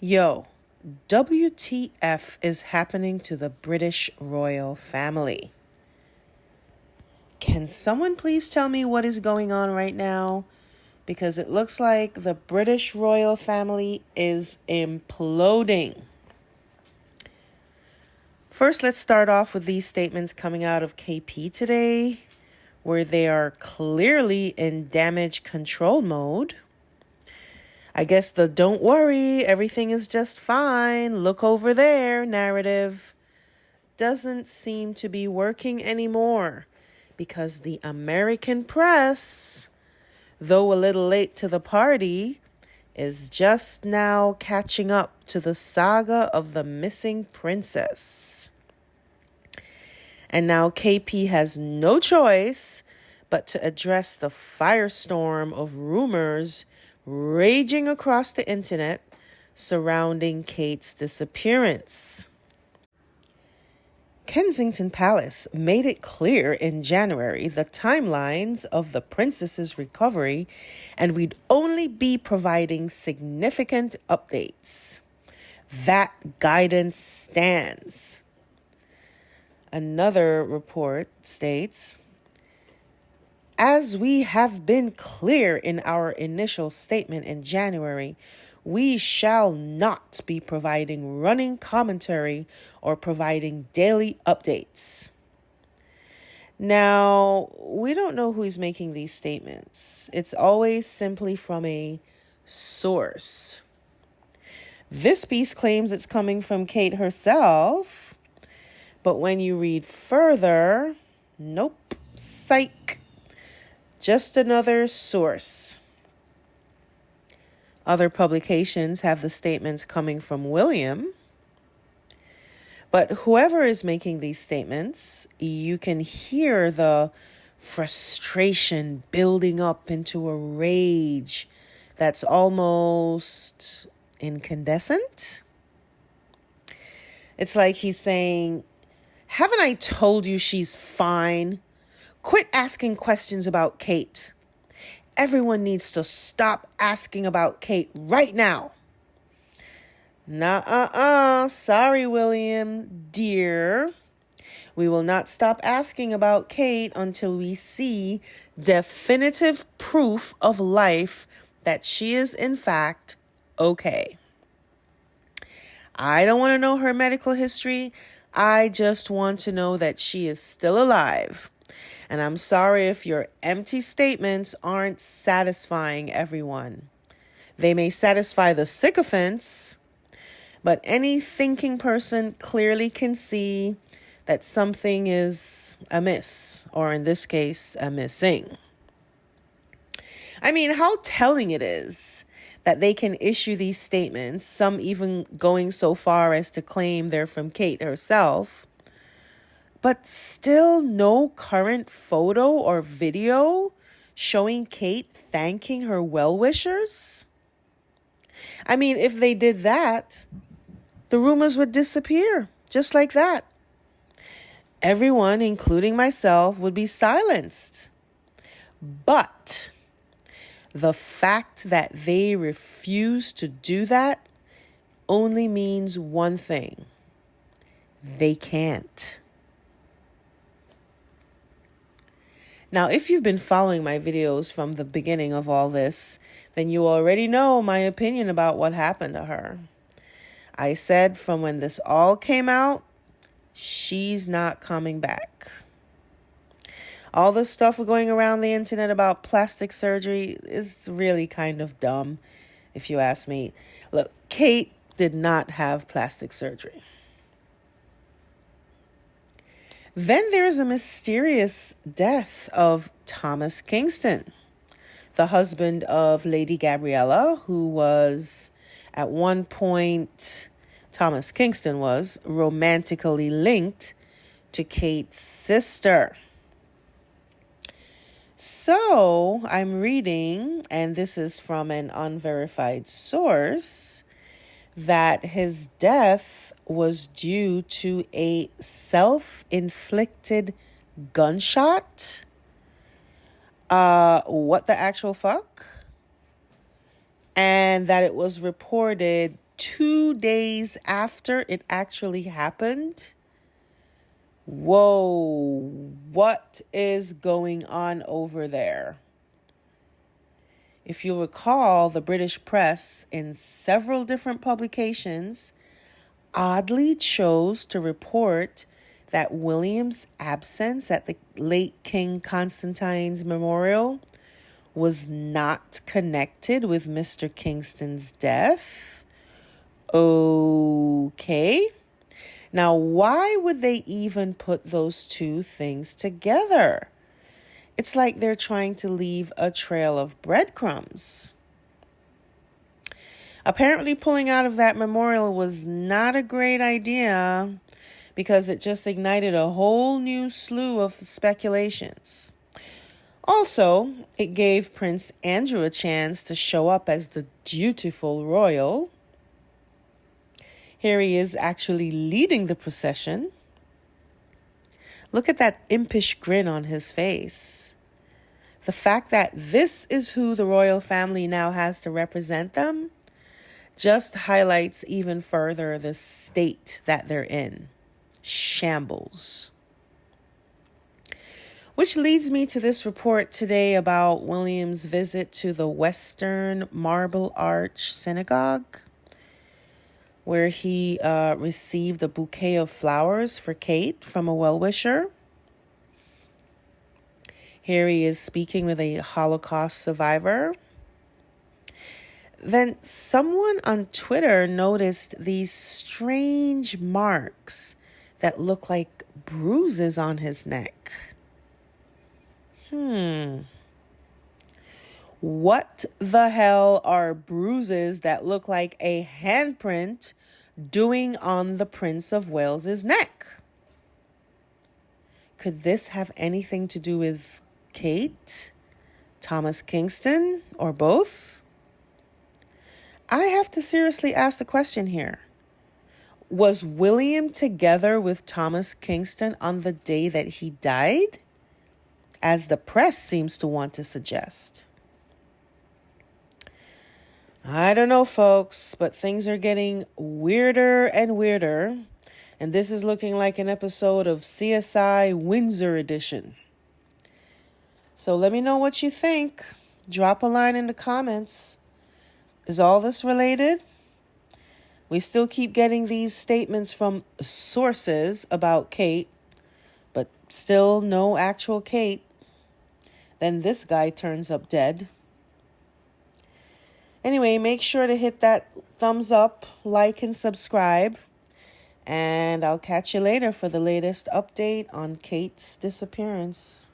Yo, WTF is happening to the British royal family? Can someone please tell me what is going on right now? Because it looks like the British royal family is imploding. First, let's start off with these statements coming out of KP today, where they are clearly in damage control mode. I guess the "don't worry, everything is just fine, look over there" narrative doesn't seem to be working anymore, because the American press, though a little late to the party, is just now catching up to the saga of the missing princess. And now KP has no choice but to address the firestorm of rumors raging across the internet surrounding Kate's disappearance. Kensington Palace made it clear in January the timelines of the princess's recovery, and we'd only be providing significant updates. That guidance stands. Another report states, as we have been clear in our initial statement in January, we shall not be providing running commentary or providing daily updates. Now, we don't know who is making these statements. It's always simply from a source. This piece claims it's coming from Kate herself, but when you read further, nope, psych. Just another source. Other publications have the statements coming from William. But whoever is making these statements, you can hear the frustration building up into a rage that's almost incandescent. It's like he's saying, haven't I told you she's fine? Quit asking questions about Kate. Everyone needs to stop asking about Kate right now. Sorry, William, dear. We will not stop asking about Kate until we see definitive proof of life that she is, in fact, okay. I don't want to know her medical history. I just want to know that she is still alive. And I'm sorry if your empty statements aren't satisfying everyone. They may satisfy the sycophants, but any thinking person clearly can see that something is amiss, or in this case, a missing. I mean, how telling it is that they can issue these statements, some even going so far as to claim they're from Kate herself, but still no current photo or video showing Kate thanking her well-wishers? I mean, if they did that, the rumors would disappear just like that. Everyone, including myself, would be silenced. But the fact that they refuse to do that only means one thing: they can't. Now, if you've been following my videos from the beginning of all this, then you already know my opinion about what happened to her. I said from when this all came out, she's not coming back. All this stuff going around the internet about plastic surgery is really kind of dumb, if you ask me. Look, Kate did not have plastic surgery. Then there's a mysterious death of Thomas Kingston, the husband of Lady Gabriella, who was, at one point, Thomas Kingston was romantically linked to Kate's sister. So I'm reading, and this is from an unverified source, that his death was due to a self-inflicted gunshot. What the actual fuck? And that it was reported 2 days after it actually happened. Whoa, what is going on over there? If you recall, the British press in several different publications oddly chose to report that William's absence at the late King Constantine's memorial was not connected with Mr. Kingston's death. Okay. Now, why would they even put those two things together? It's like they're trying to leave a trail of breadcrumbs. Apparently, pulling out of that memorial was not a great idea because it just ignited a whole new slew of speculations. Also, it gave Prince Andrew a chance to show up as the dutiful royal. Here he is actually leading the procession. Look at that impish grin on his face. The fact that this is who the royal family now has to represent them just highlights even further the state that they're in. Shambles. Which leads me to this report today about William's visit to the Western Marble Arch Synagogue, where he received a bouquet of flowers for Kate from a well-wisher. Here he is speaking with a Holocaust survivor. Then someone on Twitter noticed these strange marks that look like bruises on his neck. What the hell are bruises that look like a handprint doing on the Prince of Wales's neck? Could this have anything to do with Kate, Thomas Kingston, or both? I have to seriously ask the question here. Was William together with Thomas Kingston on the day that he died, as the press seems to want to suggest? I don't know, folks, but things are getting weirder and weirder, and this is looking like an episode of CSI Windsor Edition. So let me know what you think. Drop a line in the comments. Is all this related? We still keep getting these statements from sources about Kate, but still no actual Kate. Then this guy turns up dead. Anyway, make sure to hit that thumbs up, like, and subscribe. And I'll catch you later for the latest update on Kate's disappearance.